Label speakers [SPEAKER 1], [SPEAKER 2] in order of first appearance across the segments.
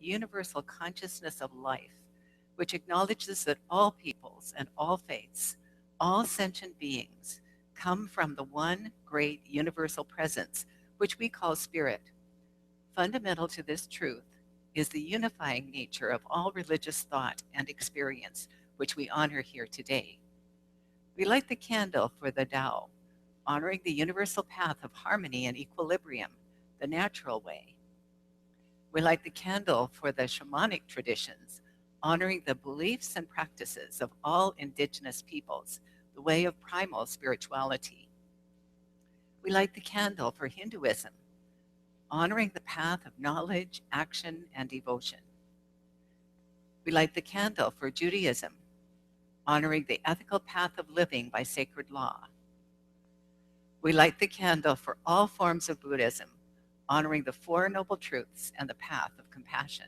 [SPEAKER 1] universal consciousness of life, which acknowledges that all peoples and all faiths, all sentient beings, come from the one great universal presence, which we call spirit. Fundamental to this truth is the unifying nature of all religious thought and experience, which we honor here today. We light the candle for the Tao, honoring the universal path of harmony and equilibrium, the natural way. We light the candle for the shamanic traditions, honoring the beliefs and practices of all indigenous peoples, the way of primal spirituality. We light the candle for Hinduism, honoring the path of knowledge, action, and devotion. We light the candle for Judaism, honoring the ethical path of living by sacred law. We light the candle for all forms of Buddhism, honoring the Four Noble Truths and the path of compassion.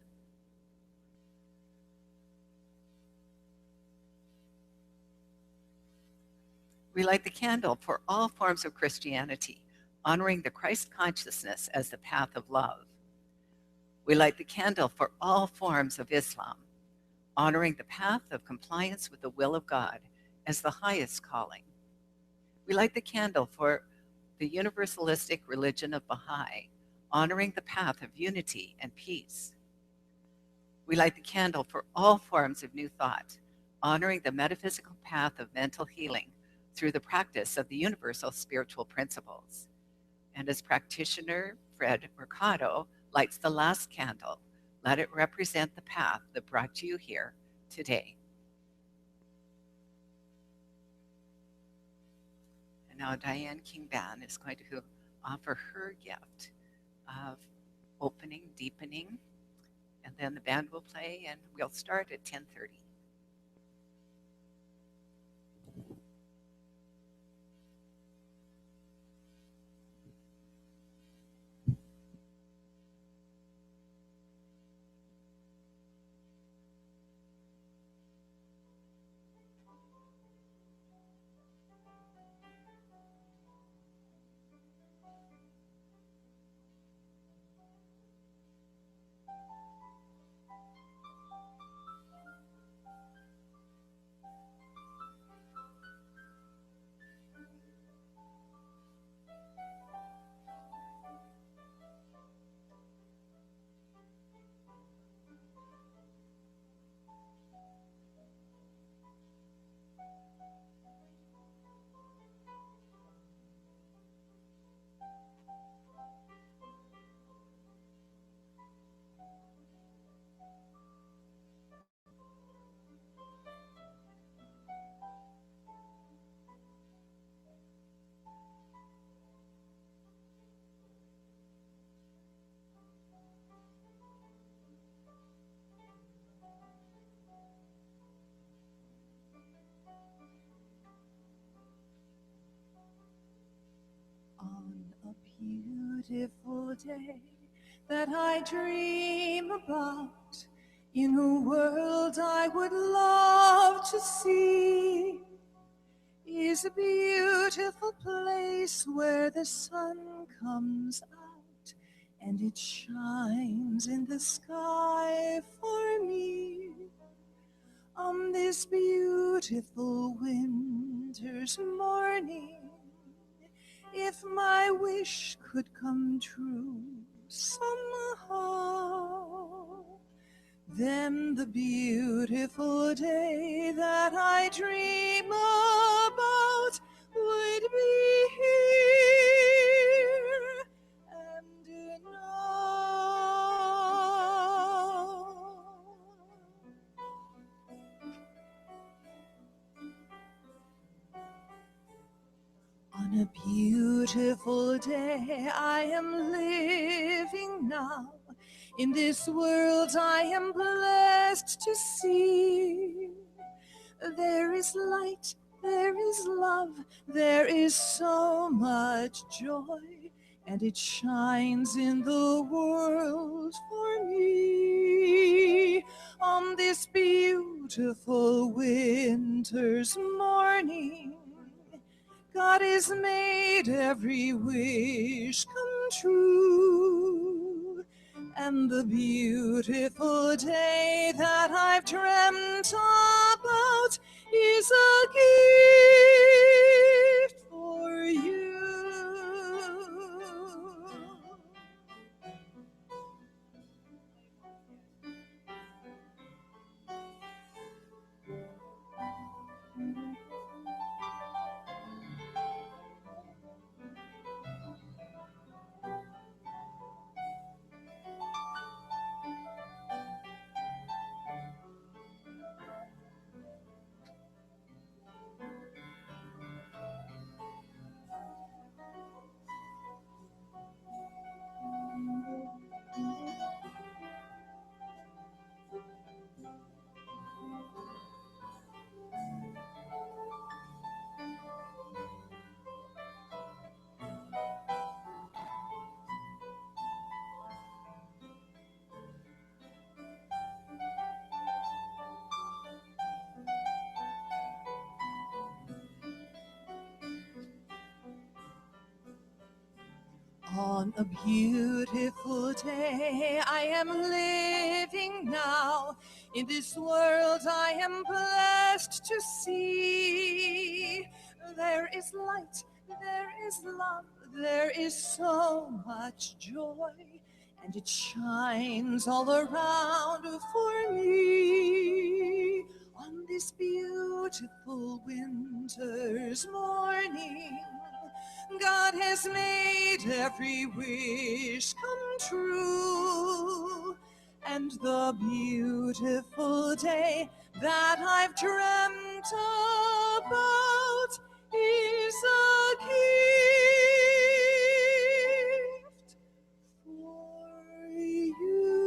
[SPEAKER 1] We light the candle for all forms of Christianity, honoring the Christ consciousness as the path of love. We light the candle for all forms of Islam, honoring the path of compliance with the will of God as the highest calling. We light the candle for the universalistic religion of Baha'i, honoring the path of unity and peace. We light the candle for all forms of New Thought, honoring the metaphysical path of mental healing through the practice of the universal spiritual principles. And as practitioner Fred Mercado lights the last candle, let it represent the path that brought you here today. And now Diane King-Ban is going to offer her gift of opening, deepening, and then the band will play and we'll start at 10:30.
[SPEAKER 2] On a beautiful day that I dream about, in a world I would love to see, is a beautiful place where the sun comes out and it shines in the sky for me. On this beautiful winter's morning, if my wish could come true somehow, then the beautiful day that I dream about would be here and now. On a beautiful day I am living now. In this world I am blessed to see. There is light, there is love, there is so much joy, and it shines in the world for me. On this beautiful winter's morning, God has made every wish come true. And the beautiful day that I've dreamt about is a gift for you. On a beautiful day I am living now. In this world I am blessed to see. There is light, there is love, there is so much joy, and it shines all around for me. On this beautiful winter's morning, God has made every wish come true. And the beautiful day that I've dreamt about is a gift for you.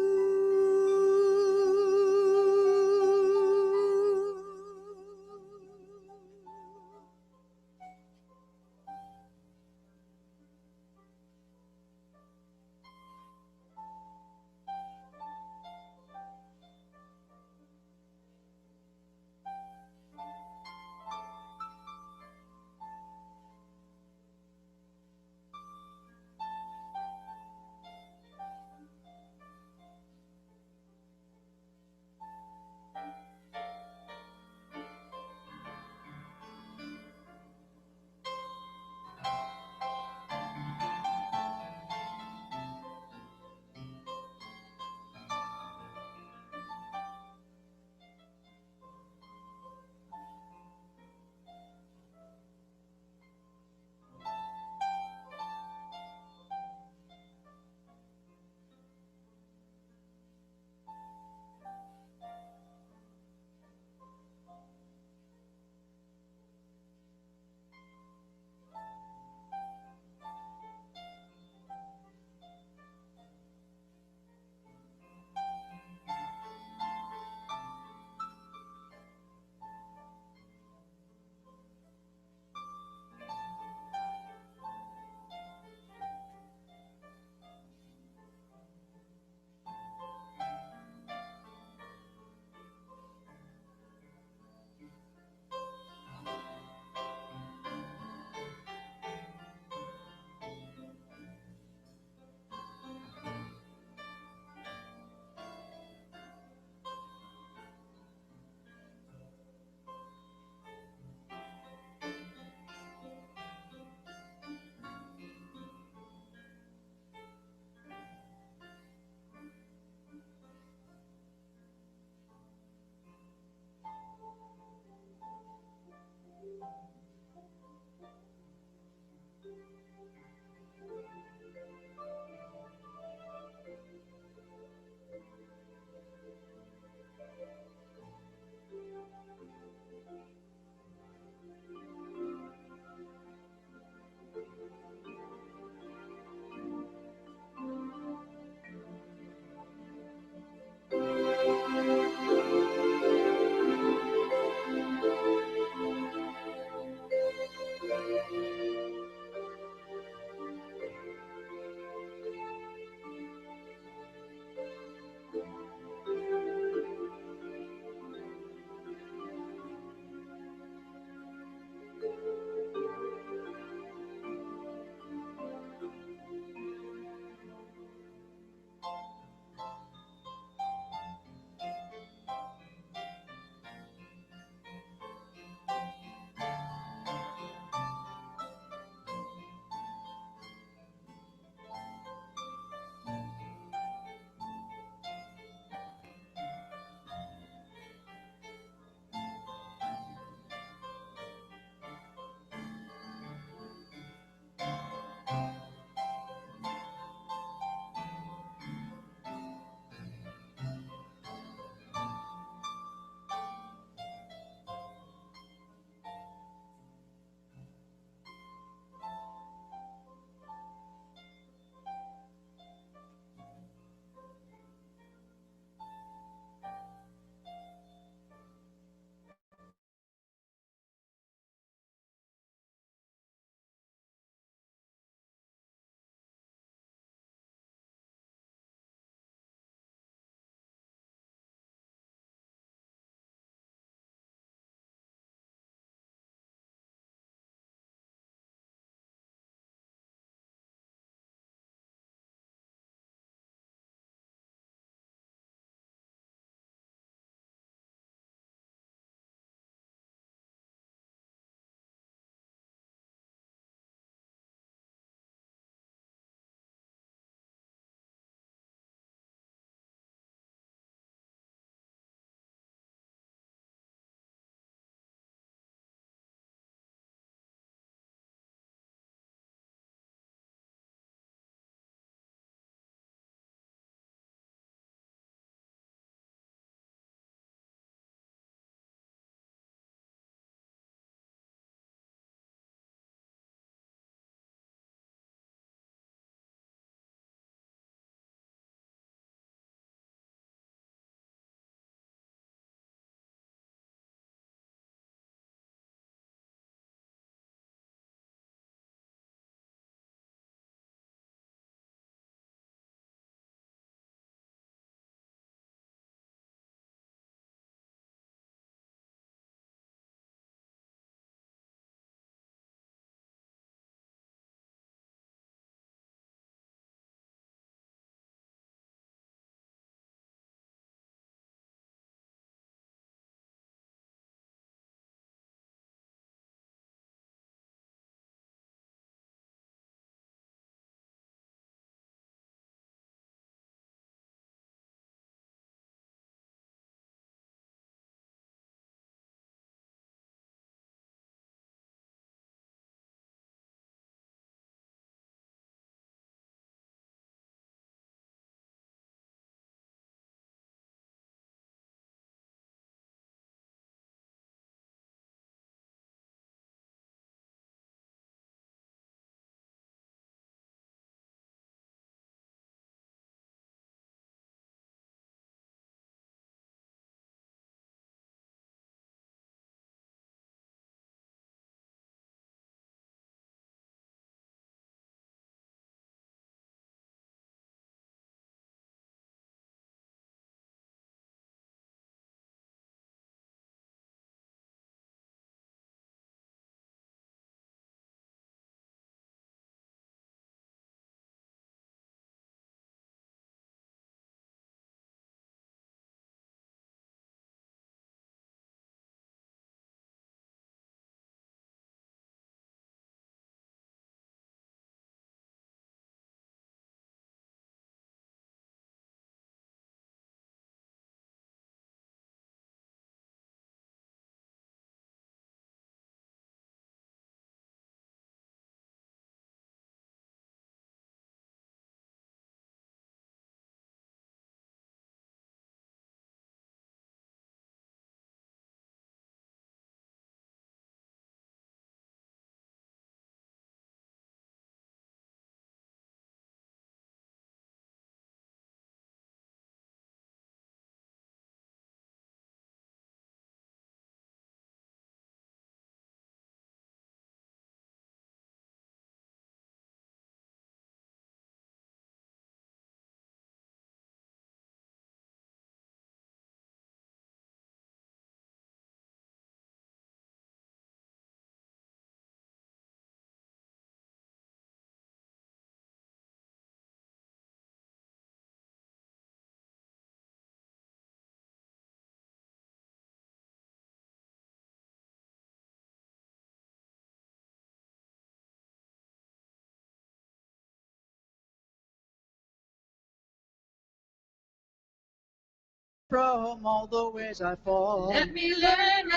[SPEAKER 2] from all the ways I fall.
[SPEAKER 3] Let me learn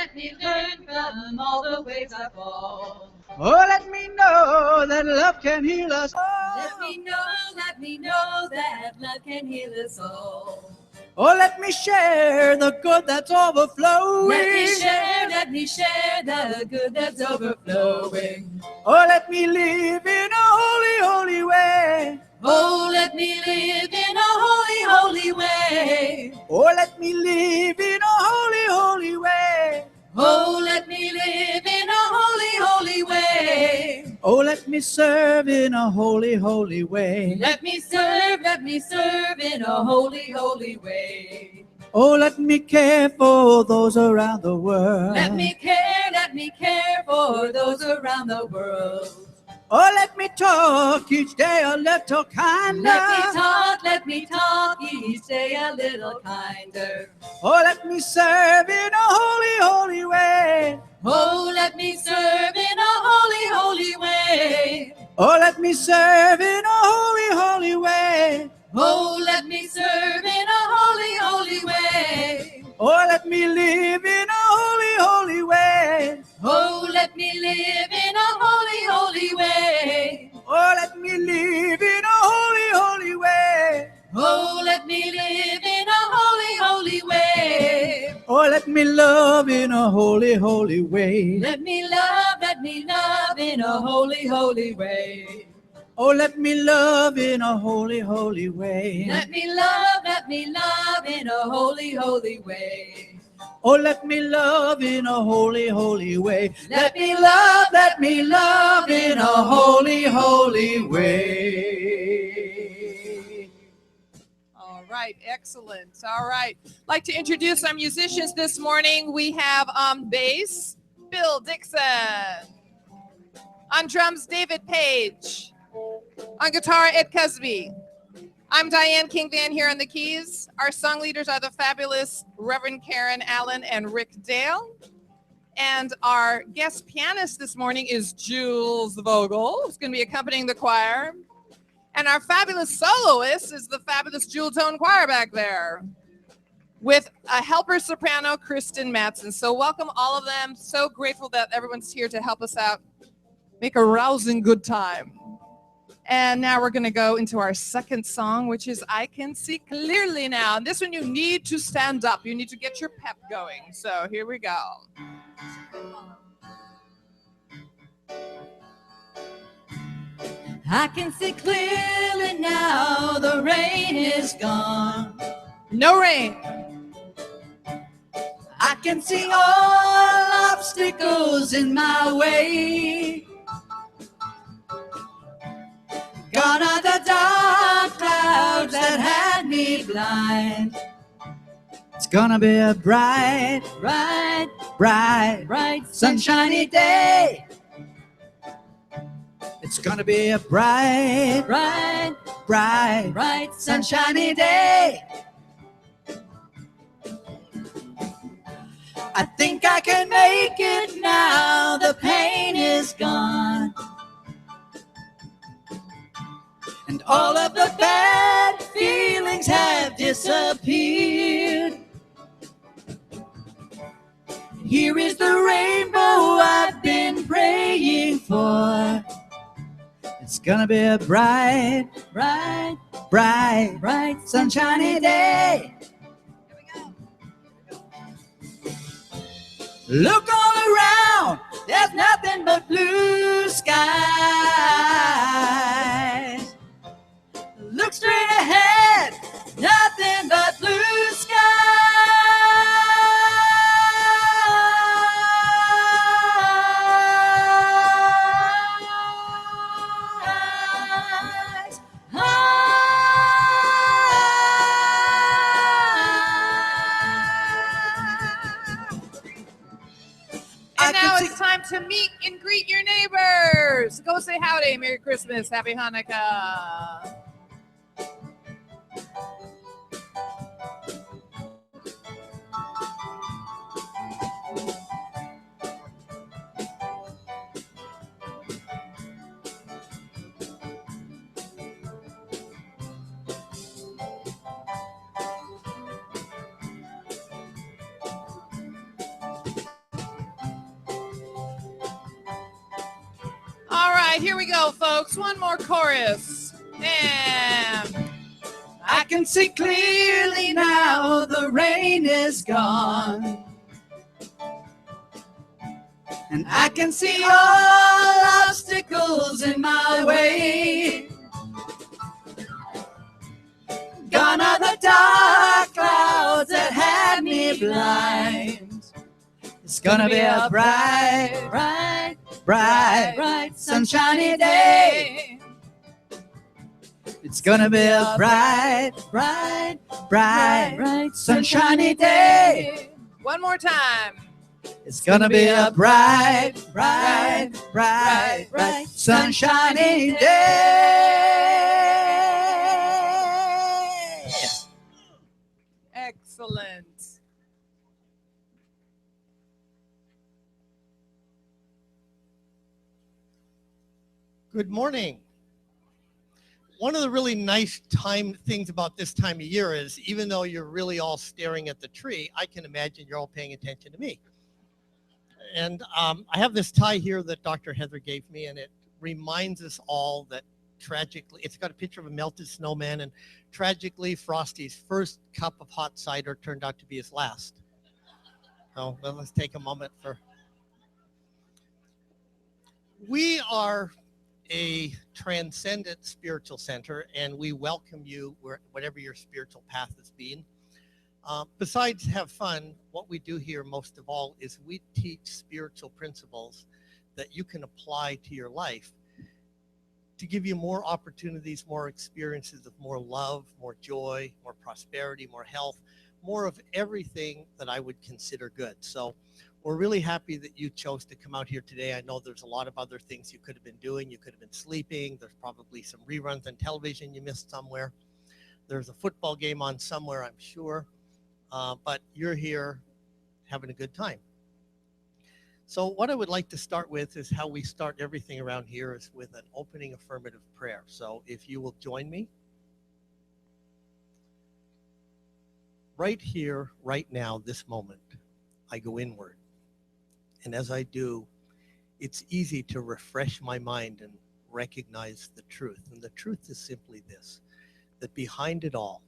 [SPEAKER 3] from all the ways I fall.
[SPEAKER 2] Oh, let me know that love can heal us all.
[SPEAKER 3] Let me know that love can heal us all.
[SPEAKER 2] Oh, let me share the good that's overflowing.
[SPEAKER 3] Let me share the good that's overflowing.
[SPEAKER 2] Oh, let me live in a holy, holy way.
[SPEAKER 3] Oh, let me live in a holy, holy way.
[SPEAKER 2] Oh, let me live in a holy, holy way.
[SPEAKER 3] Oh, let me live in a holy, holy way.
[SPEAKER 2] Oh, let me serve in a holy, holy way.
[SPEAKER 3] Let me serve in a holy, holy way.
[SPEAKER 2] Oh, let me care for those around the world.
[SPEAKER 3] Let me care for those around the world.
[SPEAKER 2] Oh, let me talk each day a little kinder.
[SPEAKER 3] Let me talk each day a little kinder.
[SPEAKER 2] Oh, let me serve in a holy, holy way.
[SPEAKER 3] Oh, let me serve in a holy, holy way.
[SPEAKER 2] Oh, let me serve in a holy, holy way.
[SPEAKER 3] Oh, let me serve in a holy, holy way.
[SPEAKER 2] Oh, let me live in a holy, holy way.
[SPEAKER 3] Oh, let me live in a holy, holy way.
[SPEAKER 2] Oh, let me live in a holy, holy way.
[SPEAKER 3] Oh, let me live in a holy, holy way.
[SPEAKER 2] Oh, let me love in a holy, holy way.
[SPEAKER 3] Let me love in a holy, holy way.
[SPEAKER 2] Oh, let me love in a holy, holy way.
[SPEAKER 3] Let me love in a holy, holy way.
[SPEAKER 2] Oh, let me love in a holy, holy way.
[SPEAKER 3] Let me love
[SPEAKER 2] in a holy, holy way.
[SPEAKER 4] All right, excellent. All right. I'd like to introduce our musicians this morning. We have on bass, Bill Dixon. On drums, David Page. On guitar, Ed Cusby. I'm Diane King Van here on the keys. Our song leaders are the fabulous Reverend Karen Allen and Rick Dale. And our guest pianist this morning is Jules Vogel, who's going to be accompanying the choir. And our fabulous soloist is the fabulous Jewel Tone Choir back there with a helper soprano, Kristen Matson. So welcome all of them. So grateful that everyone's here to help us out, make a rousing good time. And now we're going to go into our second song, which is I Can See Clearly Now. And this one you need to stand up. You need to get your pep going. So here we go.
[SPEAKER 3] I can see clearly now, the rain is gone.
[SPEAKER 4] No rain.
[SPEAKER 3] I can see all obstacles in my way. Gone are the dark clouds that had me blind.
[SPEAKER 2] It's gonna be a bright,
[SPEAKER 3] Bright,
[SPEAKER 2] bright,
[SPEAKER 3] bright,
[SPEAKER 2] sunshiny day. It's gonna be a bright,
[SPEAKER 3] bright,
[SPEAKER 2] bright,
[SPEAKER 3] bright,
[SPEAKER 2] sunshiny day. I think I can make it now. The pain is gone. And all of the bad feelings have disappeared. Here is the rainbow I've been praying for. It's gonna be a bright,
[SPEAKER 3] bright,
[SPEAKER 2] bright,
[SPEAKER 3] bright,
[SPEAKER 2] sunshiny day. Look all around, there's nothing but blue skies. Look straight ahead, nothing but blue skies.
[SPEAKER 4] And now it's time to meet and greet your neighbors. Go say howdy. Merry Christmas. Happy Hanukkah. right, here we go, folks. One more chorus. And
[SPEAKER 2] I can see clearly now the rain is gone. And I can see all obstacles in my way. Gone are the dark clouds that had me blind. It's gonna be a bright, bright, bright, bright, sunshiny day. It's gonna be a bright, bright, bright, bright, sunshiny day.
[SPEAKER 4] one more time.
[SPEAKER 2] It's gonna be a bright, bright, bright, bright, sunshiny day.
[SPEAKER 4] Excellent.
[SPEAKER 5] Good morning. One of the really nice things about this time of year is even though you're really all staring at the tree, I can imagine you're all paying attention to me. And I have this tie here that Dr. Heather gave me, and it reminds us all that tragically, it's got a picture of a melted snowman, and tragically, Frosty's first cup of hot cider turned out to be his last. So let's take a moment for... We are a transcendent spiritual center, and we welcome you whatever your spiritual path has been. Besides have fun, what we do here most of all is we teach spiritual principles that you can apply to your life to give you more opportunities, more experiences of more love, more joy, more prosperity, more health, more of everything that I would consider good. So we're really happy that you chose to come out here today. I know there's a lot of other things you could have been doing. You could have been sleeping. There's probably some reruns on television you missed somewhere. There's a football game on somewhere, I'm sure. But you're here having a good time. So what I would like to start with is how we start everything around here is with an opening affirmative prayer. So if you will join me. Right here, right now, this moment, I go inward. And as I do, it's easy to refresh my mind and recognize the truth. And the truth is simply this, that behind it all,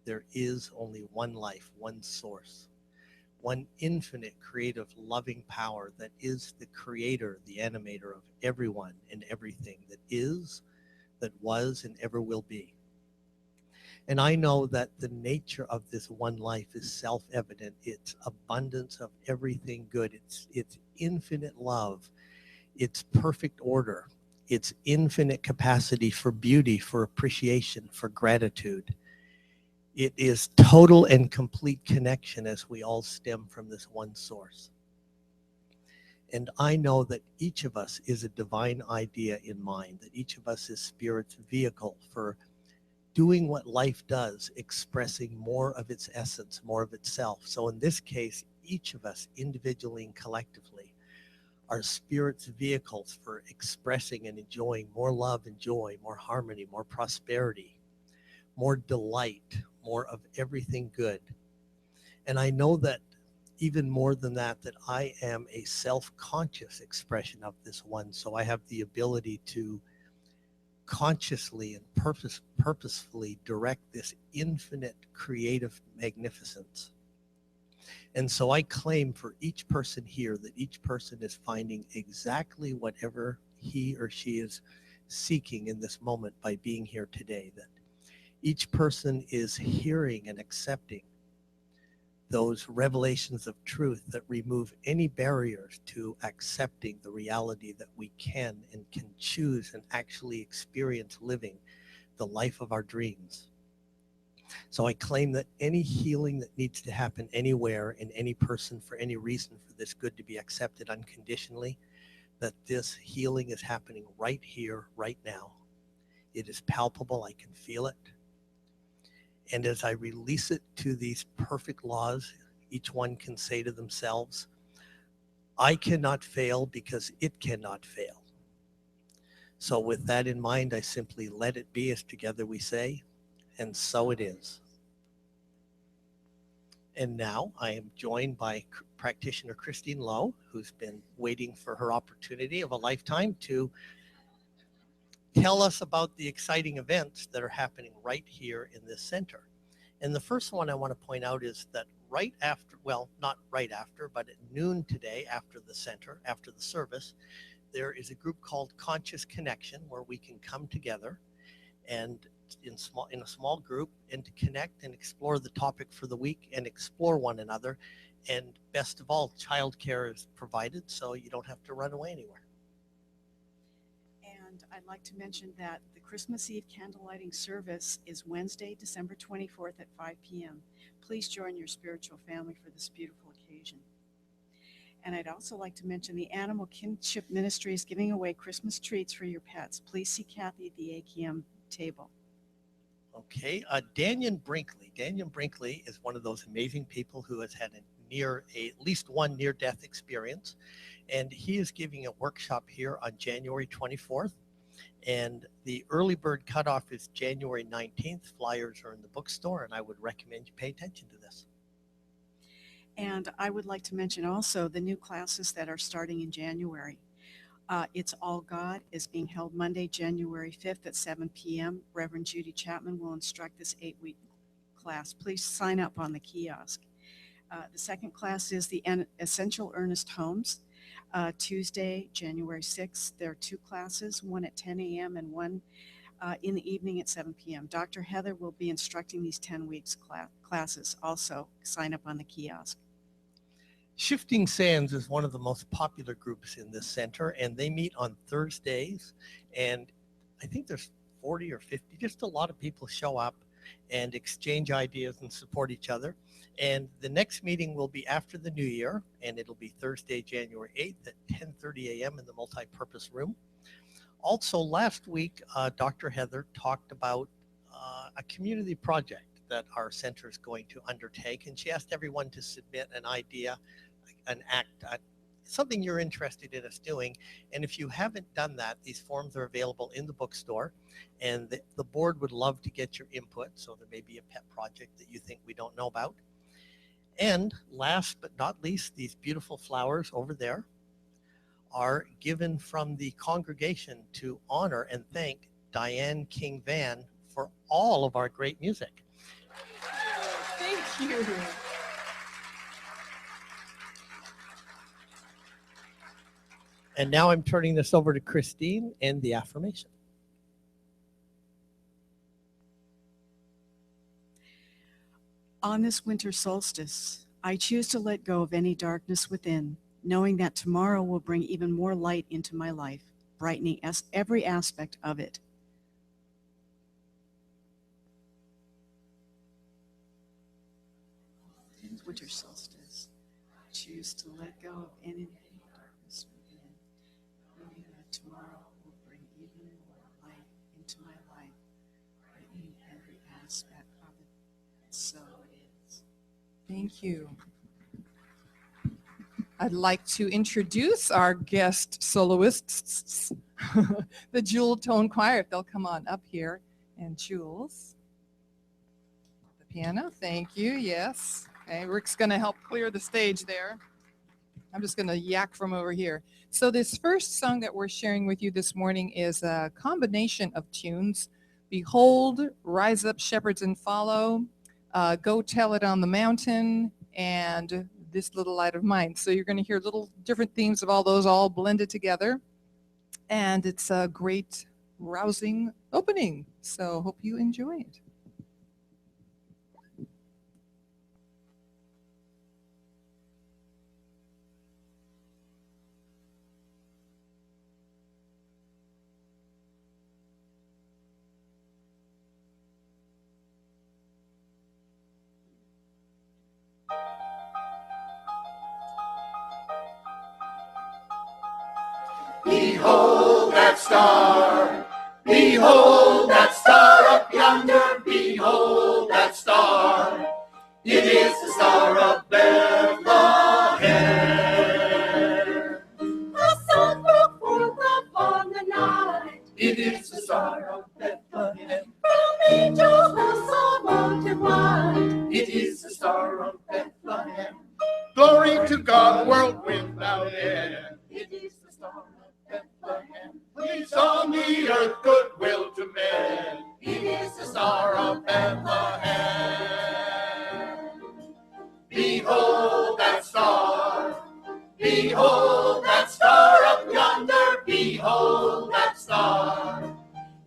[SPEAKER 5] there is only one life, one source, one infinite, creative, loving power that is the creator, the animator of everyone and everything that is, that was, and ever will be. And I know that the nature of this one life is self-evident. It's abundance of everything good. It's infinite love. It's perfect order. It's infinite capacity for beauty, for appreciation, for gratitude. It is total and complete connection as we all stem from this one source. And I know that each of us is a divine idea in mind, that each of us is Spirit's vehicle for doing what life does, expressing more of its essence, more of itself. So in this case, each of us individually and collectively are Spirit's vehicles for expressing and enjoying more love and joy, more harmony, more prosperity, more delight, more of everything good. And I know that even more than that, that I am a self-conscious expression of this one. So I have the ability to consciously and purposefully direct this infinite creative magnificence. And so I claim for each person here that each person is finding exactly whatever he or she is seeking in this moment by being here today, that each person is hearing and accepting those revelations of truth that remove any barriers to accepting the reality that we can and can choose and actually experience living the life of our dreams. So I claim that any healing that needs to happen anywhere in any person for any reason for this good to be accepted unconditionally, that this healing is happening right here, right now. It is palpable. I can feel it. And as I release it to these perfect laws, each one can say to themselves, I cannot fail because it cannot fail. So with that in mind, I simply let it be, as together we say, and so it is. And now I am joined by practitioner Christine Lowe, who's been waiting for her opportunity of a lifetime to tell us about the exciting events that are happening right here in this center. And the first one I want to point out is that right after, well, not right after, but at noon today after the center, after the service, there is a group called Conscious Connection where we can come together and in a small group and to connect and explore the topic for the week and explore one another. And best of all, childcare is provided, so you don't have to run away anywhere.
[SPEAKER 6] And I'd like to mention that the Christmas Eve candle lighting service is Wednesday, December 24th at 5 p.m. Please join your spiritual family for this beautiful occasion. And I'd also like to mention the Animal Kinship Ministry is giving away Christmas treats for your pets. Please see Kathy at the AKM table.
[SPEAKER 5] Okay, Daniel Brinkley. Daniel Brinkley is one of those amazing people who has had at least one near-death experience, and he is giving a workshop here on January 24th, and the early bird cutoff is January 19th. Flyers are in the bookstore, and I would recommend you pay attention to this.
[SPEAKER 6] And I would like to mention also the new classes that are starting in January. It's All God is being held Monday, January 5th at 7 p.m. Reverend Judy Chapman will instruct this 8-week class. Please sign up on the kiosk. The second class is the Essential Earnest Homes. Tuesday, January 6th, there are 2 classes, one at 10 a.m. and one in the evening at 7 p.m. Dr. Heather will be instructing these 10 weeks classes. Also, sign up on the kiosk.
[SPEAKER 5] Shifting Sands is one of the most popular groups in this center, and they meet on Thursdays, and I think there's 40 or 50, just a lot of people show up and exchange ideas and support each other. And the next meeting will be after the new year, and it'll be Thursday, January 8th at 10:30 a.m. in the multi-purpose room. Also, last week, Dr. Heather talked about a community project that our center is going to undertake, and she asked everyone to submit an idea, an act, something you're interested in us doing. And if you haven't done that, these forms are available in the bookstore, and the board would love to get your input. So there may be a pet project that you think we don't know about. And last but not least, these beautiful flowers over there are given from the congregation to honor and thank Diane King Van for all of our great music.
[SPEAKER 4] Thank you.
[SPEAKER 5] And now I'm turning this over to Christine and the affirmation.
[SPEAKER 6] On this winter solstice, I choose to let go of any darkness within, knowing that tomorrow will bring even more light into my life, brightening every aspect of it. Winter solstice, I choose to let go of any darkness within, knowing that tomorrow will bring even more light into my life, brightening every aspect of it. So it is.
[SPEAKER 4] Thank you. I'd like to introduce our guest soloists, the Jewel Tone Choir, if they'll come on up here. And Jules, the piano, thank you, yes. Okay, Rick's gonna help clear the stage there. I'm just gonna yak from over here. So this first song that we're sharing with you this morning is a combination of tunes. Behold, Rise Up, Shepherds and Follow, Go Tell It on the Mountain, and This Little Light of Mine. So you're going to hear little different themes of all those all blended together. And it's a great, rousing opening. So hope you enjoy it.
[SPEAKER 3] Behold that star, behold that star up yonder, behold that star. It is the star of Bethlehem. The sun broke forth upon the night. It is the star of Bethlehem. From angels the sun mountain wide. It is the star of Bethlehem. Glory to God, world without end. It is the star of Bethlehem. Peace on the earth, good Behold that star up yonder, behold that star.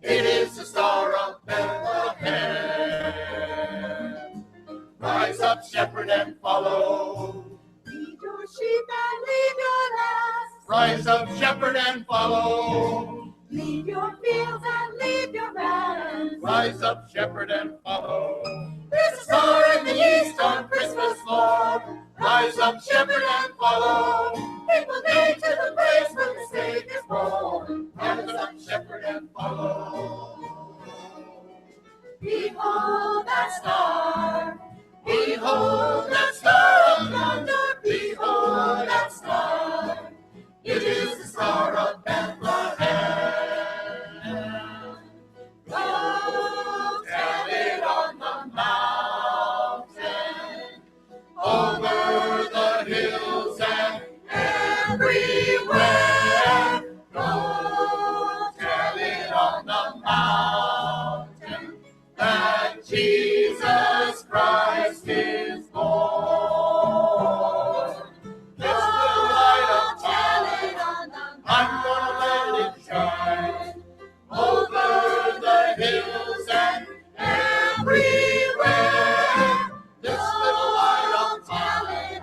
[SPEAKER 3] It is the star of Bethlehem. Rise up, shepherd, and follow.
[SPEAKER 7] Lead your sheep and leave your lambs.
[SPEAKER 3] Rise up, shepherd, and follow.
[SPEAKER 7] Leave your fields and leave your rams.
[SPEAKER 3] Rise up, shepherd, and follow. There's a star in the east on Christmas morn. Rise up, shepherd, and follow. People day to the place where the Savior's born. Rise up, shepherd, and follow.
[SPEAKER 7] Behold that star.
[SPEAKER 3] Behold that star yonder. Behold that star. It is the star of Bethlehem. Go tell it on the mountain, over the hills and everywhere. Go tell it on the mountain that Jesus Christ is born. This little light of mine, I'm gonna let it shine over the hills and everywhere. This little light of mine,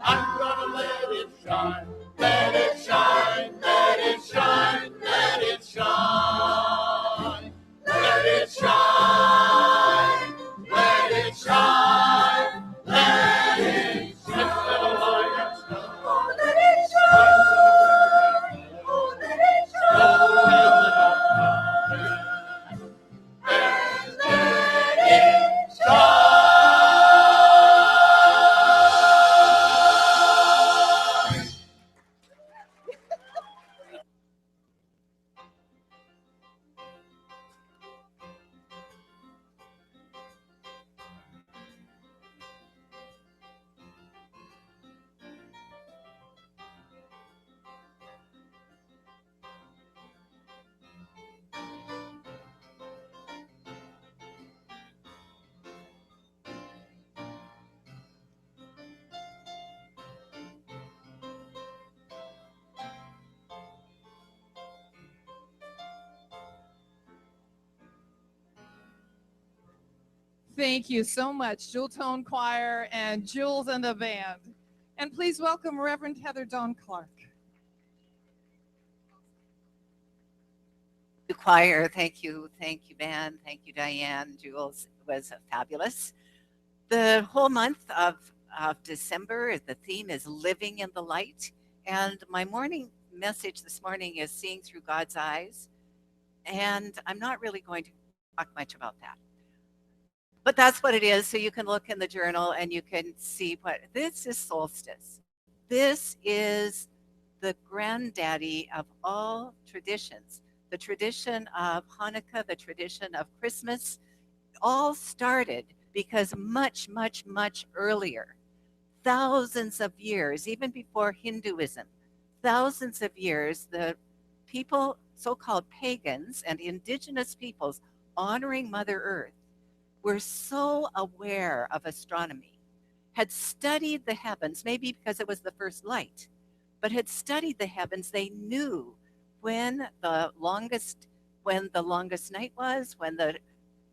[SPEAKER 3] I'm gonna let it shine. Let it shine, let it shine, let it shine. Let it shine, let it shine, let it shine. This little light of mine,
[SPEAKER 7] Oh, let it shine. Oh, let it shine.
[SPEAKER 3] and let it shine.
[SPEAKER 4] Thank you so much, Jewel Tone Choir and Jules and the band. And please welcome Reverend Heather Dawn Clark.
[SPEAKER 1] Choir, thank you, band, thank you, Diane, Jules. It was fabulous. The whole month of December, the theme is living in the light. And my morning message this morning is seeing through God's eyes. And I'm not really going to talk much about that. But that's what it is. So you can look in the journal and you can see what this is solstice. This is the granddaddy of all traditions. The tradition of Hanukkah, the tradition of Christmas, all started because much, much, much earlier, thousands of years, even before Hinduism, thousands of years, the people, so-called pagans and indigenous peoples honoring Mother Earth, were so aware of astronomy, had studied the heavens, maybe because it was the first light, but had studied the heavens. They knew when the longest night was, when the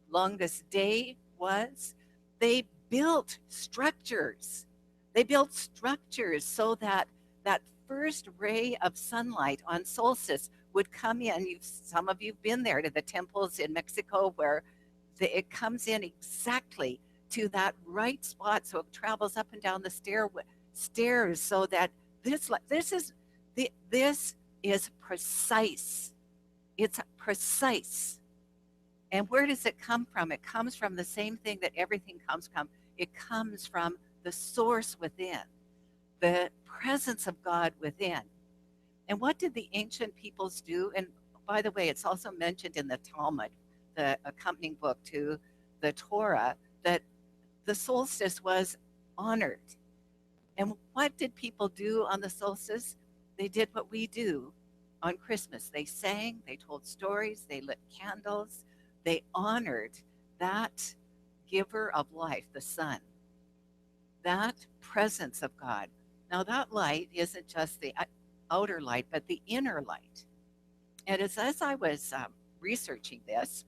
[SPEAKER 1] longest day was. They built structures. They built structures so that that first ray of sunlight on solstice would come in. Some of you've been there to the temples in Mexico where it comes in exactly to that right spot, so it travels up and down the stairs, so that this is precise. It's precise. And where does it come from? It comes from the same thing that everything comes from. It comes from the source within, the presence of God within. And what did the ancient peoples do? And by the way, it's also mentioned in the Talmud, the accompanying book to the Torah, that the solstice was honored. And what did people do on the solstice? They did what we do on Christmas. They sang, they told stories, they lit candles, they honored that giver of life, the sun, that presence of God. Now, that light isn't just the outer light, but the inner light. And as I was researching this,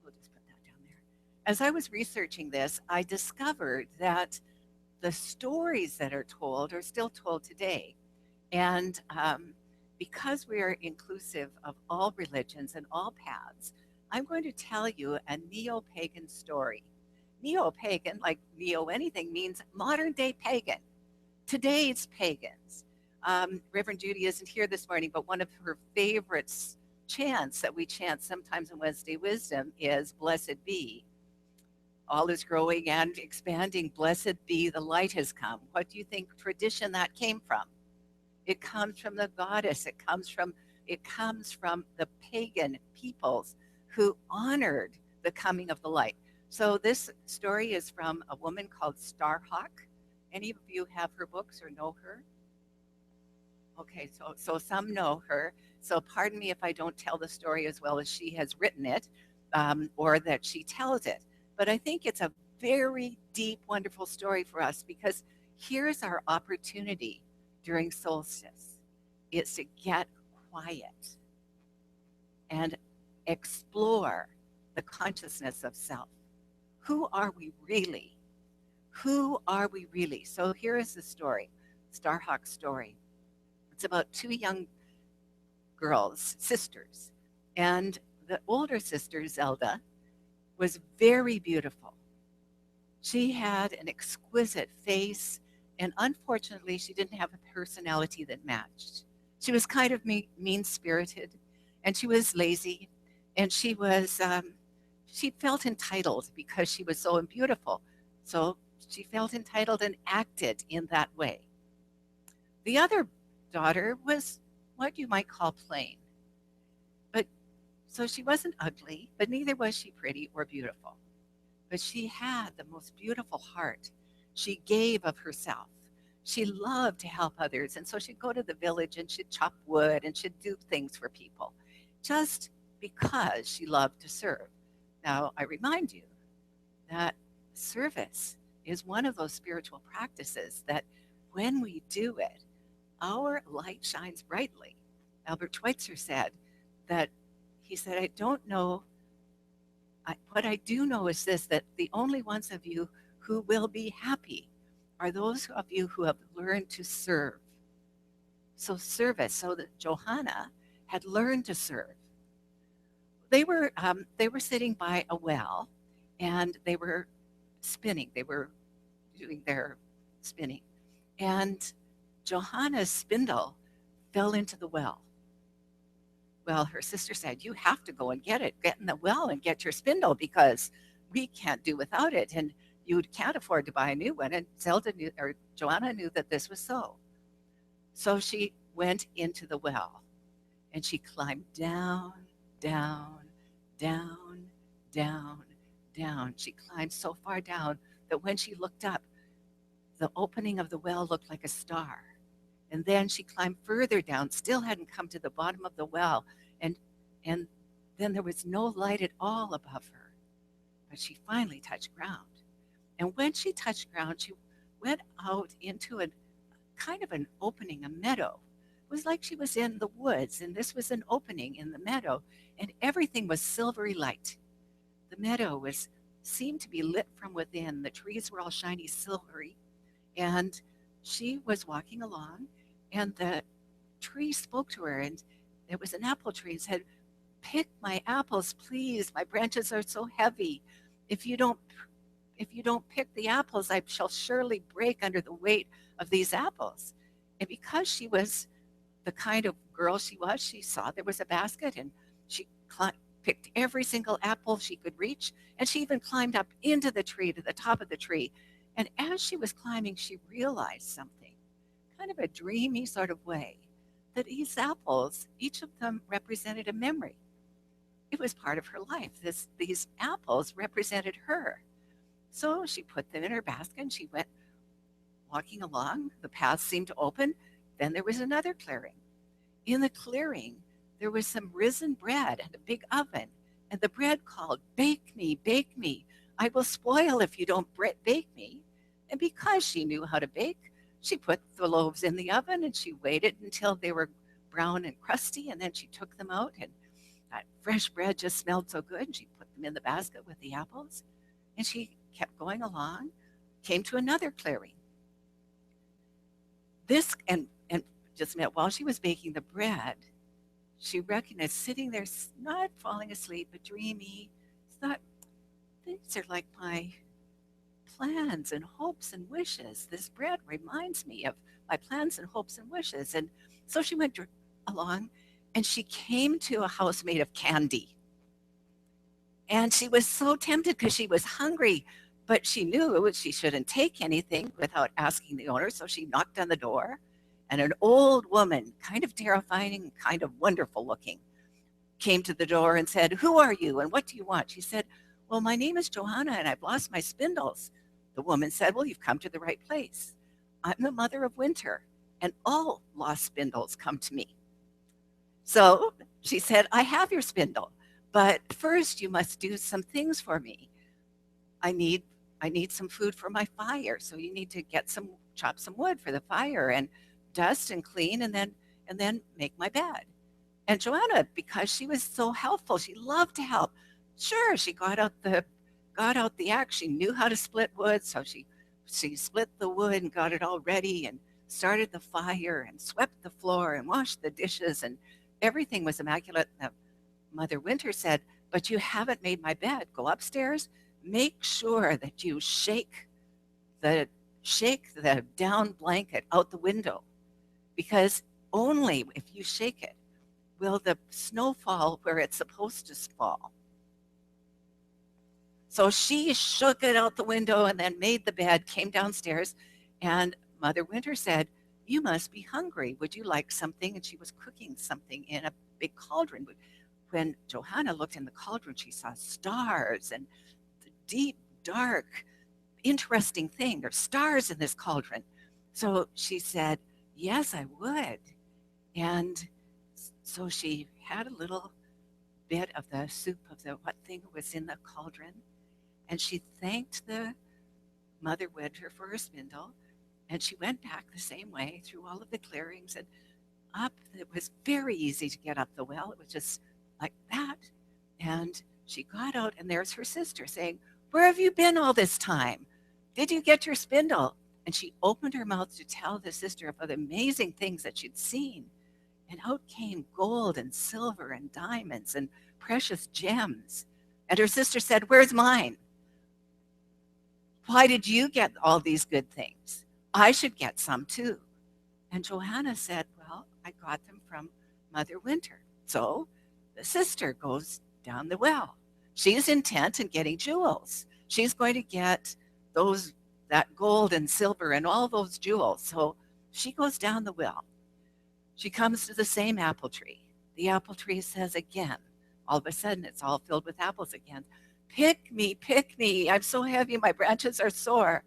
[SPEAKER 1] we'll just put that down there. As I was researching this, I discovered that the stories that are told are still told today. And because we are inclusive of all religions and all paths, I'm going to tell you a neo pagan story. Neo pagan, like neo anything, means modern day pagan, today's pagans. Reverend Judy isn't here this morning, but one of her favorite chants that we chant sometimes in Wednesday Wisdom is Blessed be. All is growing and expanding. Blessed be, the light has come. What do you think tradition that came from? It comes from the goddess. It comes from the pagan peoples who honored the coming of the light. So this story is from a woman called Starhawk. Any of you have her books or know her? Okay, so some know her. So pardon me if I don't tell the story as well as she has written it, or that she tells it. But I think it's a very deep, wonderful story for us, because here's our opportunity during solstice. It's to get quiet and explore the consciousness of self. Who are we really? Who are we really? So here is the story, Starhawk's story. It's about two young girls, sisters, and the older sister, Zelda, was very beautiful. She had an exquisite face, and unfortunately, she didn't have a personality that matched. She was kind of mean-spirited, and she was lazy, and she felt entitled because she was so beautiful. So she felt entitled and acted in that way. The other daughter was what you might call plain. So she wasn't ugly, but neither was she pretty or beautiful. But she had the most beautiful heart. She gave of herself. She loved to help others. And so she'd go to the village and she'd chop wood and she'd do things for people just because she loved to serve. Now, I remind you that service is one of those spiritual practices that when we do it, our light shines brightly. Albert Schweitzer said that he said, I don't know. What I do know is this, that the only ones of you who will be happy are those of you who have learned to serve. So service, so that Johanna had learned to serve. They were sitting by a well, and they were spinning. They were doing their spinning. And Johanna's spindle fell into the well. Well, her sister said, you have to go and get in the well and get your spindle, because we can't do without it. And you can't afford to buy a new one. And Johanna knew that this was so. So she went into the well and she climbed down, down, down, down, down. She climbed so far down that when she looked up, the opening of the well looked like a star. And then she climbed further down, still hadn't come to the bottom of the well. And then there was no light at all above her. But she finally touched ground. And when she touched ground, she went out into a kind of an opening, a meadow. It was like she was in the woods, and this was an opening in the meadow, and everything was silvery light. The meadow seemed to be lit from within. The trees were all shiny silvery, and she was walking along, and the tree spoke to her, and it was an apple tree, and said, pick my apples, please. My branches are so heavy. If you don't pick the apples, I shall surely break under the weight of these apples. And because she was the kind of girl she was, she saw there was a basket, and she picked every single apple she could reach, and she even climbed up into the tree, to the top of the tree. And as she was climbing, she realized something, kind of a dreamy sort of way, that these apples, each of them represented a memory. It was part of her life. These apples represented her. So she put them in her basket and she went walking along. The path seemed to open. Then there was another clearing. In the clearing, there was some risen bread and a big oven. And the bread called, bake me, bake me. I will spoil if you don't bake me. And because she knew how to bake, she put the loaves in the oven and she waited until they were brown and crusty, and then she took them out, and that fresh bread just smelled so good, and she put them in the basket with the apples, and she kept going along, came to another clearing. This, and just meant while she was baking the bread, she recognized sitting there, not falling asleep, but dreamy, thought, these are like my plans and hopes and wishes. This bread reminds me of my plans and hopes and wishes. And so she went along and she came to a house made of candy. And she was so tempted because she was hungry, but she knew she shouldn't take anything without asking the owner. So she knocked on the door, and an old woman, kind of terrifying, kind of wonderful looking, came to the door and said, "Who are you and what do you want?" She said, "Well, my name is Johanna and I've lost my spindles." The woman said, "Well, you've come to the right place. I'm the mother of Winter, and all lost spindles come to me." So she said, "I have your spindle, but first you must do some things for me. I need some food for my fire. So you need to chop some wood for the fire and dust and clean and then make my bed." And Joanna, because she was so helpful, she loved to help. Sure, she got out the axe. She knew how to split wood, so she split the wood and got it all ready and started the fire and swept the floor and washed the dishes, and everything was immaculate. Mother Winter said, "But you haven't made my bed. Go upstairs. Make sure that you shake the down blanket out the window, because only if you shake it will the snow fall where it's supposed to fall." So she shook it out the window and then made the bed, came downstairs, and Mother Winter said, "You must be hungry. Would you like something?" And she was cooking something in a big cauldron. When Johanna looked in the cauldron, she saw stars and the deep, dark, interesting thing. There's stars in this cauldron. So she said, "Yes, I would." And so she had a little bit of the soup of what thing was in the cauldron, and she thanked the Mother Winter for her spindle, and she went back the same way through all of the clearings and up. It was very easy to get up the well. It was just like that. And she got out, and there's her sister saying, "Where have you been all this time? Did you get your spindle?" And she opened her mouth to tell the sister of the amazing things that she'd seen. And out came gold and silver and diamonds and precious gems. And her sister said, "Where's mine? Why did you get all these good things? I should get some too." And Johanna said, "Well, I got them from Mother Winter." So the sister goes down the well. She's intent in getting jewels. She's going to get that gold and silver and all those jewels. So she goes down the well. She comes to the same apple tree. The apple tree says again, all of a sudden it's all filled with apples again, pick me. I'm so heavy, my branches are sore."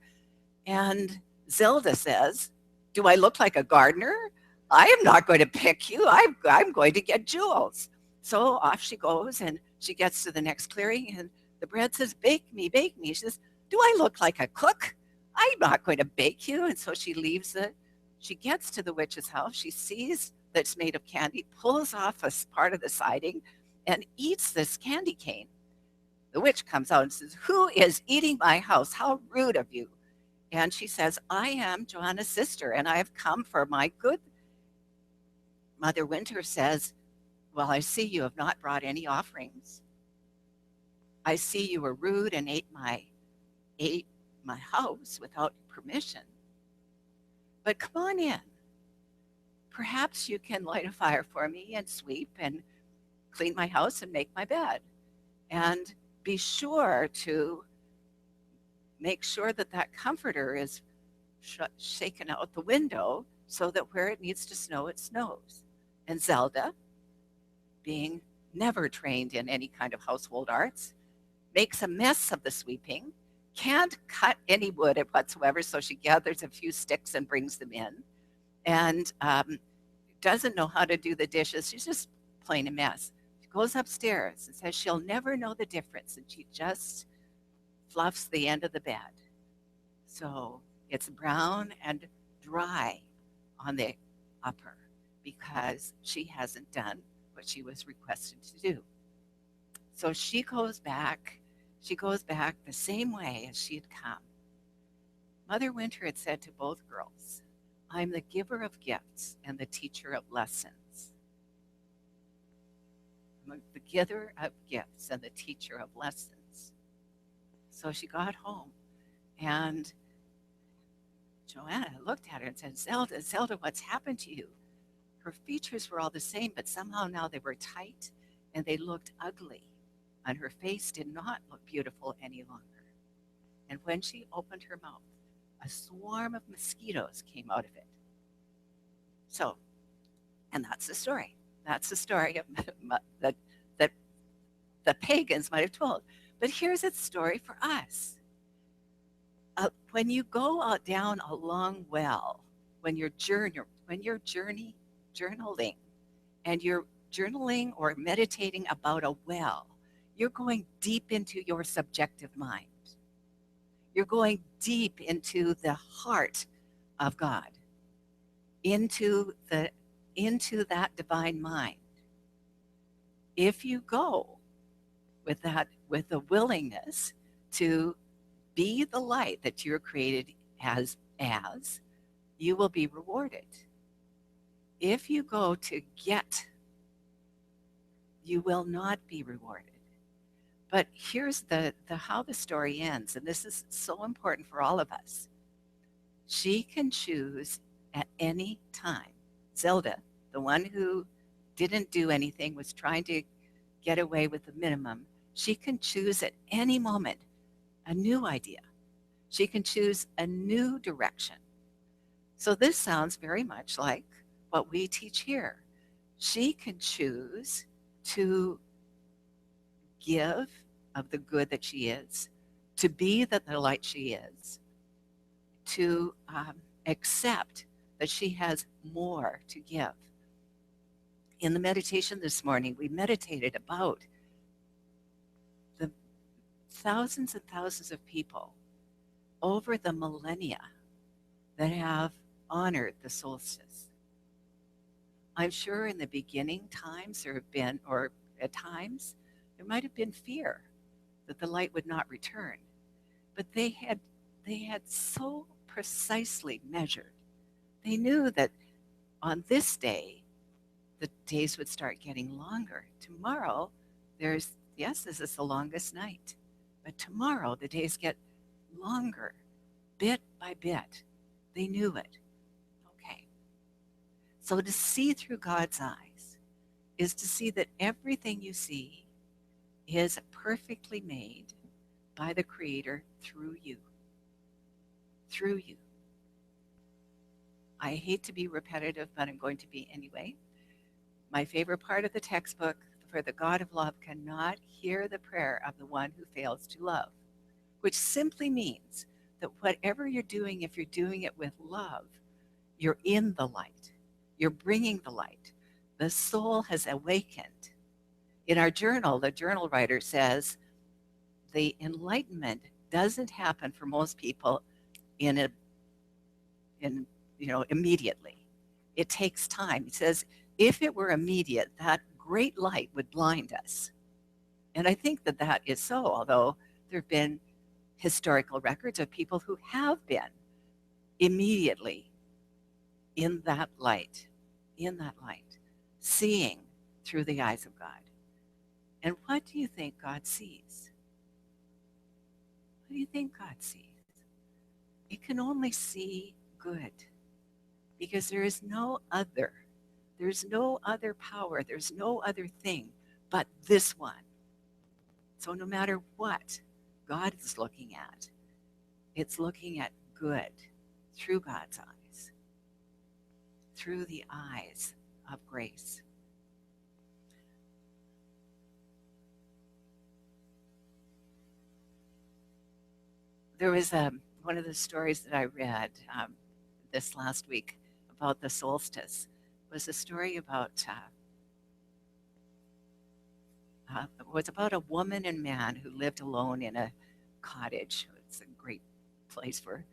[SPEAKER 1] And Zelda says, "Do I look like a gardener? I am not going to pick you. I'm going to get jewels." So off she goes, and she gets to the next clearing, and the bread says, bake me. She says, "Do I look like a cook? I'm not going to bake you." And so she leaves it. She gets to the witch's house. She sees that it's made of candy, pulls off a part of the siding, and eats this candy cane. The witch comes out and says, "Who is eating my house? How rude of you." And she says, "I am Johanna's sister, and I have come for my good." Mother Winter says, "Well, I see you have not brought any offerings. I see you were rude and ate my house without permission. But come on in. Perhaps you can light a fire for me and sweep and clean my house and make my bed. And be sure to make sure that that comforter is shaken out the window so that where it needs to snow, it snows." And Zelda, being never trained in any kind of household arts, makes a mess of the sweeping, can't cut any wood whatsoever, so she gathers a few sticks and brings them in, and doesn't know how to do the dishes. She's just plain a mess. She goes upstairs and says she'll never know the difference, and she just fluffs the end of the bed. So it's brown and dry on the upper because she hasn't done what she was requested to do. So she goes back the same way as she had come. Mother Winter had said to both girls, I'm the giver of gifts and the teacher of lessons. I'm the giver of gifts and the teacher of lessons. So she got home, and Joanna looked at her and said, Zelda, what's happened to you? Her features were all the same, but somehow now they were tight and they looked ugly, and her face did not look beautiful any longer. And when she opened her mouth, a swarm of mosquitoes came out of it. So, and that's the story. That's the story of that the pagans might have told. But here's its story for us. When you go out down a long well, when you're journaling, and you're journaling or meditating about a well, you're going deep into your subjective mind. You're going deep into the heart of God, into that divine mind. If you go with the willingness to be the light that you're created as, you will be rewarded. If you go to get, you will not be rewarded. But here's the how the story ends, and this is so important for all of us. She can choose at any time. Zelda, the one who didn't do anything, was trying to get away with the minimum, she can choose at any moment a new idea. She can choose a new direction. So this sounds very much like what we teach here. She can choose to give of the good that she is, to be the light she is, to accept that she has more to give. In the meditation this morning, we meditated about the thousands and thousands of people over the millennia that have honored the solstice. I'm sure in the beginning times there have been, or at times, there might have been fear that the light would not return. But they had so precisely measured. They knew that on this day, the days would start getting longer. Tomorrow, this is the longest night. But tomorrow, the days get longer, bit by bit. They knew it. Okay. So to see through God's eyes is to see that everything you see is perfectly made by the Creator through you. Through you. I hate to be repetitive, but I'm going to be anyway. My favorite part of the textbook, for the God of love cannot hear the prayer of the one who fails to love, which simply means that whatever you're doing, if you're doing it with love, you're in the light. You're bringing the light. The soul has awakened. In our journal, the journal writer says the enlightenment doesn't happen for most people immediately. It takes time. He says, if it were immediate, that great light would blind us. And I think that is so, although there have been historical records of people who have been immediately in that light, seeing through the eyes of God. And what do you think God sees? What do you think God sees? It can only see good, because there's no other power, there's no other thing but this one. So no matter what God is looking at, it's looking at good through God's eyes, through the eyes of grace. There was one of the stories that I read this last week about the solstice was a story about was about a woman and man who lived alone in a cottage. It's a great place for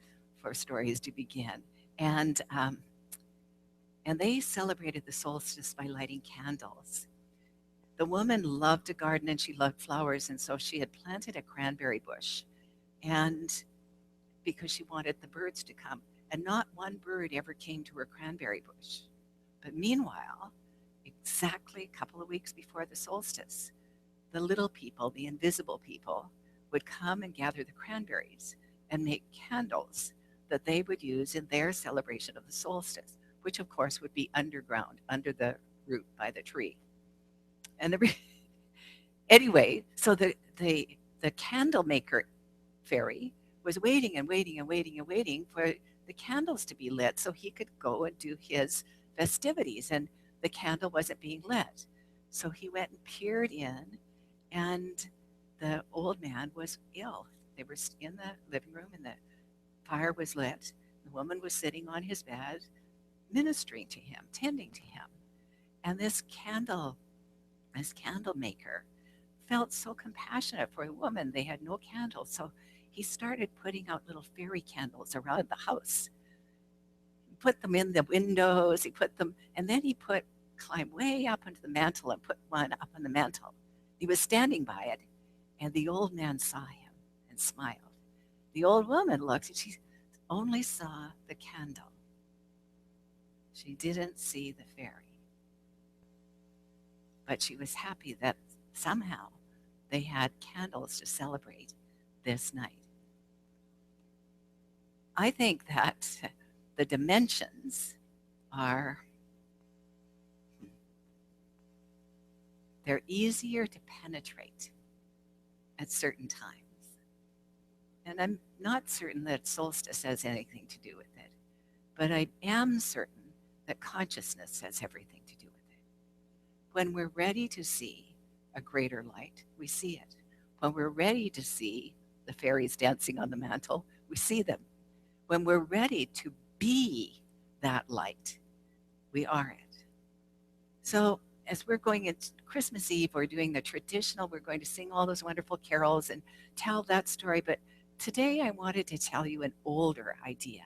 [SPEAKER 1] stories to begin. And, um, and they celebrated the solstice by lighting candles. The woman loved to garden and she loved flowers, and so she had planted a cranberry bush, and because she wanted the birds to come. And not one bird ever came to her cranberry bush. But meanwhile, exactly a couple of weeks before the solstice, the little people, the invisible people, would come and gather the cranberries and make candles that they would use in their celebration of the solstice, which of course would be underground, under the root by the tree. And anyway, so the candle maker fairy was waiting and waiting and waiting and waiting for the candles to be lit so he could go and do his festivities. And the candle wasn't being lit. So he went and peered in, and the old man was ill. They were in the living room, and the fire was lit. The woman was sitting on his bed, ministering to him, tending to him. And this candle maker felt so compassionate for the woman. They had no candles, so he started putting out little fairy candles around the house. He put them in the windows, and then he climbed way up into the mantle and put one up on the mantle. He was standing by it, and the old man saw him and smiled. The old woman looked, and she only saw the candle. She didn't see the fairy. But she was happy that somehow they had candles to celebrate this night. I think that the dimensions they're easier to penetrate at certain times. And I'm not certain that solstice has anything to do with it, but I am certain that consciousness has everything to do with it. When we're ready to see a greater light, we see it. When we're ready to see the fairies dancing on the mantle, we see them. When we're ready to be that light, we are it. So as we're going into Christmas Eve, we're doing the traditional, we're going to sing all those wonderful carols and tell that story. But today I wanted to tell you an older idea.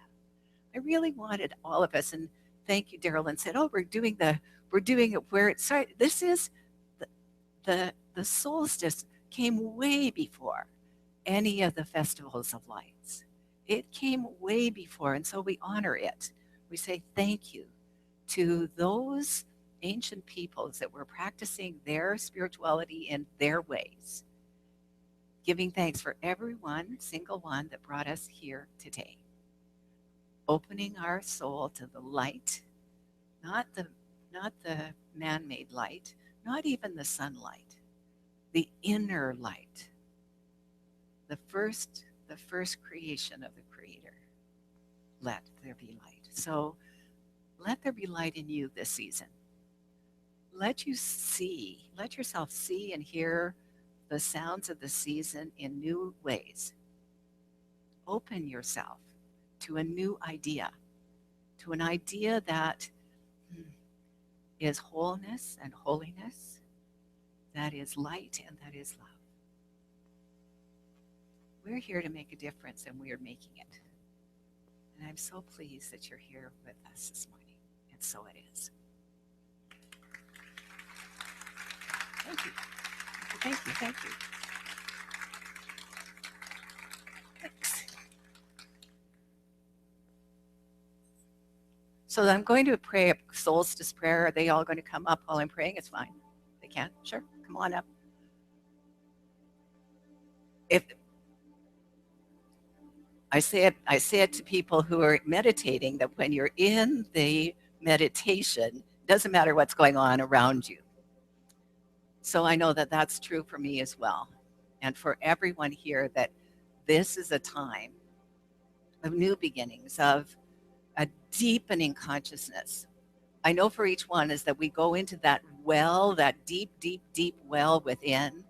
[SPEAKER 1] I really wanted all of us, and thank you, Daryl, and said, oh, we're doing it where it started. This is the solstice came way before any of the festivals of lights. It came way before, and so we honor it. We say thank you to those ancient peoples that were practicing their spirituality in their ways, giving thanks for every single one that brought us here today, opening our soul to the light, not the man-made light, not even the sunlight, the inner light, the first creation of the Creator. Let there be light. So let there be light in you this season. Let yourself see and hear the sounds of the season in new ways. Open yourself to a new idea, to an idea that is wholeness and holiness, that is light and that is love. We're here to make a difference, and we are making it. And I'm so pleased that you're here with us this morning, and so it is. Thank you. Thank you. Thank you. Thanks. So I'm going to pray a solstice prayer. Are they all going to come up while I'm praying? It's fine. They can? Sure. Come on up. If I say it to people who are meditating, that when you're in the meditation, it doesn't matter what's going on around you. So I know that that's true for me as well. And for everyone here, that this is a time of new beginnings, of a deepening consciousness. I know for each one is that we go into that well, that deep, deep, deep well within,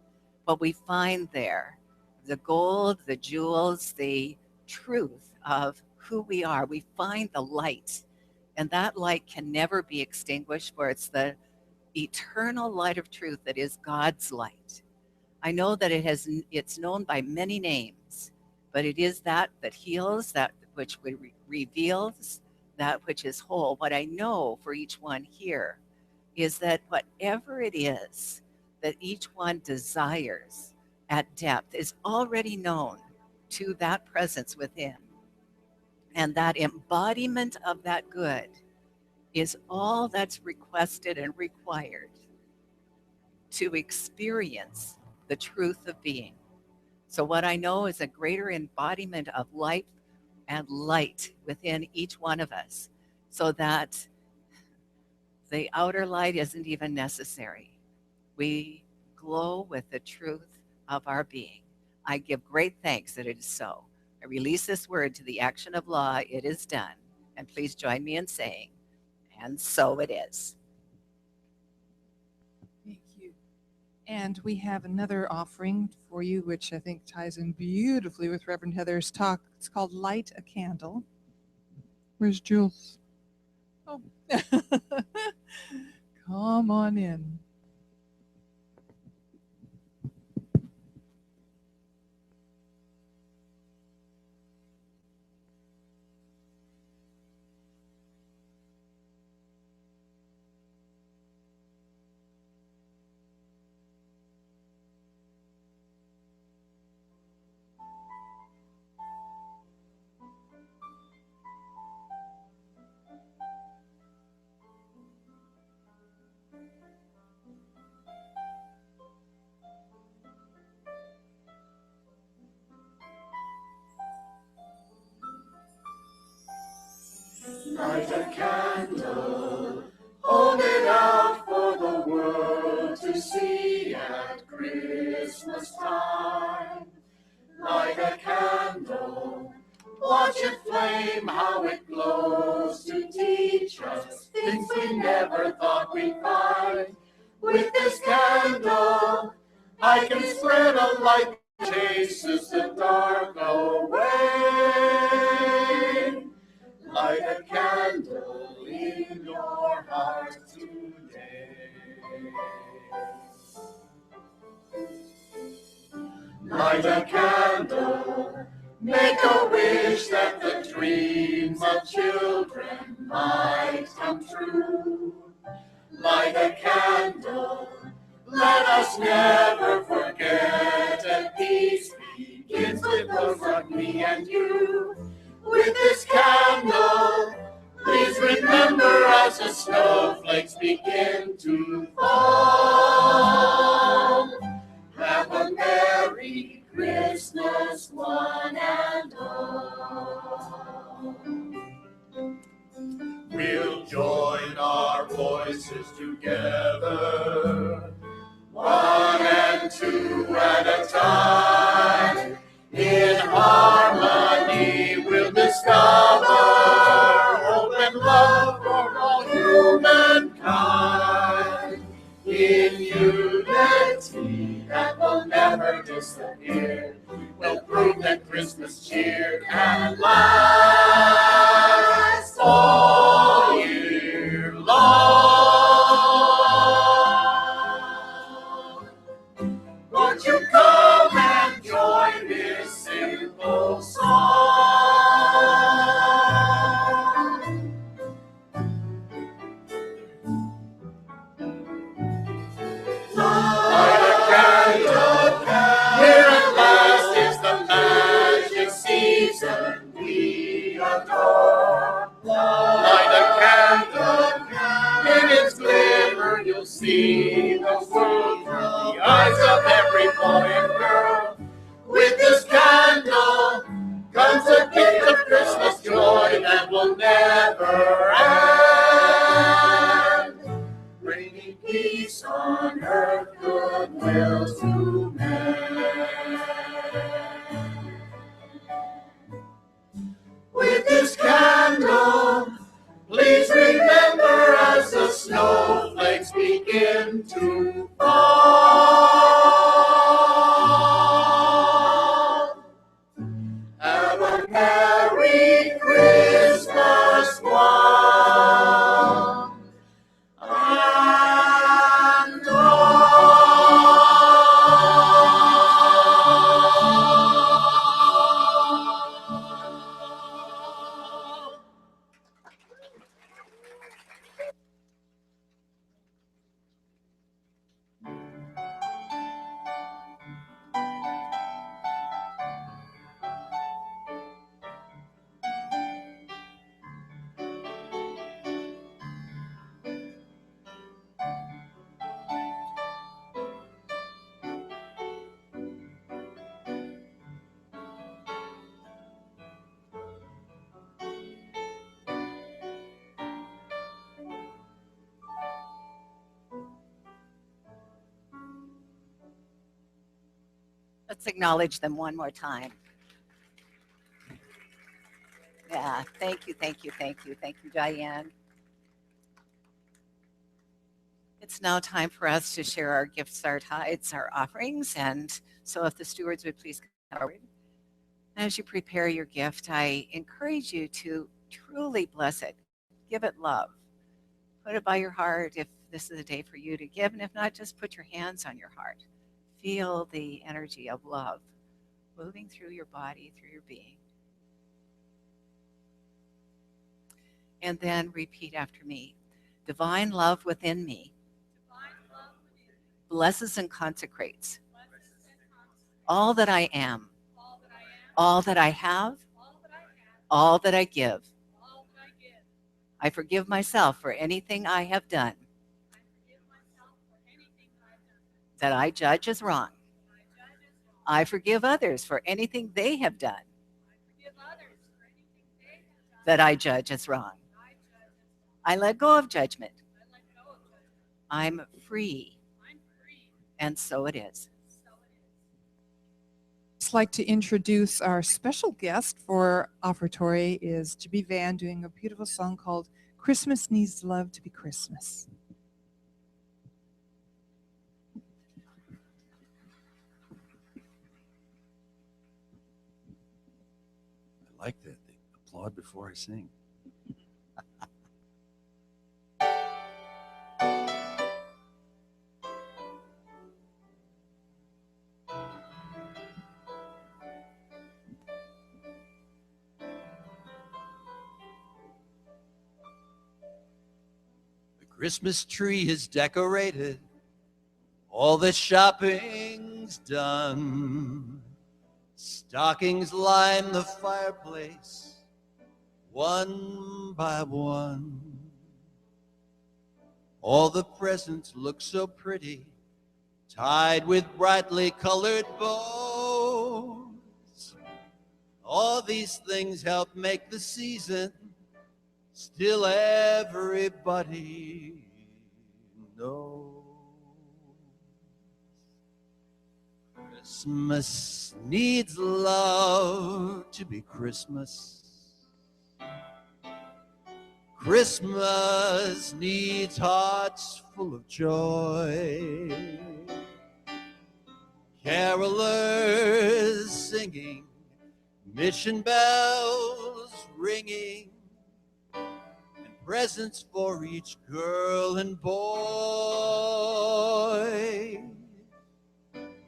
[SPEAKER 1] what we find there, the gold, the jewels, the truth of who we are. We find the light, and that light can never be extinguished, for it's the eternal light of truth that is God's light. I know that it's known by many names, but it is that heals, that which reveals that which is whole. What I know for each one here is that whatever it is that each one desires at depth is already known to that presence within. And that embodiment of that good is all that's requested and required to experience the truth of being. So, what I know is a greater embodiment of life and light within each one of us, so that the outer light isn't even necessary. We glow with the truth of our being. I give great thanks that it is so. I release this word to the action of law. It is done. And please join me in saying, and so it is.
[SPEAKER 4] Thank you. And we have another offering for you, which I think ties in beautifully with Reverend Heather's talk. It's called Light a Candle. Where's Jules? Oh, come on in.
[SPEAKER 3] Light a candle, hold it out for the world to see at Christmas time. Light a candle, watch it flame, how it glows to teach us things we never thought we'd find. With this candle, I can spread a light that chases the dark away. Light a candle in your heart today. Light a candle, make a wish that the dreams of children might come true. Light a candle, let us never forget, and peace begins with those of me and you. With this candle, please remember as the snowflakes begin to fall. Have a Merry Christmas, one and all. We'll join our voices together, one and two at a time. In harmony we'll discover hope and love for all humankind. In unity that will never disappear, we'll prove that Christmas cheer can last all year long. Won't you come and join this simple song? Light a candle, here at last is the magic season we adore. Light a candle, in its glimmer you'll see the world through the eyes of every boy and girl. With this candle comes a gift of Christmas joy that will never end, bringing peace on earth, goodwill to men. With this candle, please remember as the snowflakes begin to fall. Have a Merry Christmas, one and all.
[SPEAKER 1] Let's acknowledge them one more time. Yeah, thank you, thank you, thank you. Thank you, Diane. It's now time for us to share our gifts, our tithes, our offerings. And so if the stewards would please come forward. As you prepare your gift, I encourage you to truly bless it. Give it love. Put it by your heart if this is a day for you to give. And if not, just put your hands on your heart. Feel the energy of love moving through your body, through your being. And then repeat after me. Divine love within me blesses and consecrates all that I am, all that I have, all that I give. I forgive myself for anything I have done that I judge as wrong. I forgive others for anything they have done that I judge as wrong. I let go of judgment. I'm free. And so it is.
[SPEAKER 4] I'd like to introduce our special guest for offertory is Jibby Van doing a beautiful song called Christmas Needs Love to Be Christmas.
[SPEAKER 8] I like that. They applaud before I sing. Christmas tree is decorated, all the shopping's done. Stockings line the fireplace, one by one. All the presents look so pretty, tied with brightly colored bows. All these things help make the season still everybody knows. Christmas needs love to be Christmas. Christmas needs hearts full of joy. Carolers singing, mission bells ringing, presents for each girl and boy.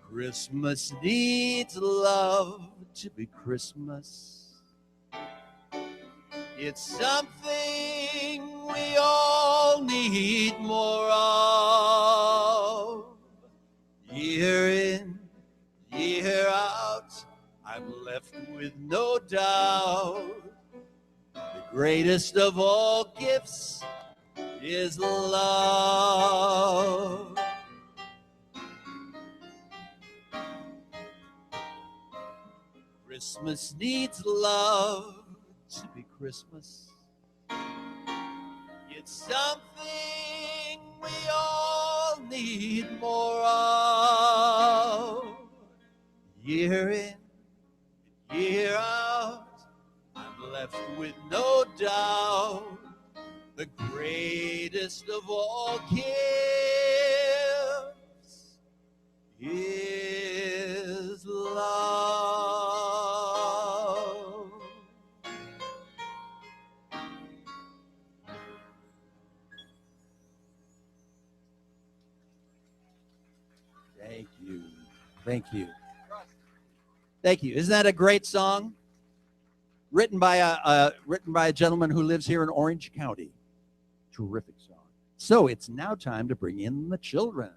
[SPEAKER 8] Christmas needs love to be Christmas. It's something we all need more of. Year in, year out, I'm left with no doubt. The greatest of all gifts is love. Christmas needs love to be Christmas. It's something we all need more of. Year in, year out, I'm left with no doubt. The greatest of all gifts is love. Thank you. Thank you. Thank you. Isn't that a great song? Written by a gentleman who lives here in Orange County. Terrific song. So it's now time to bring in the children.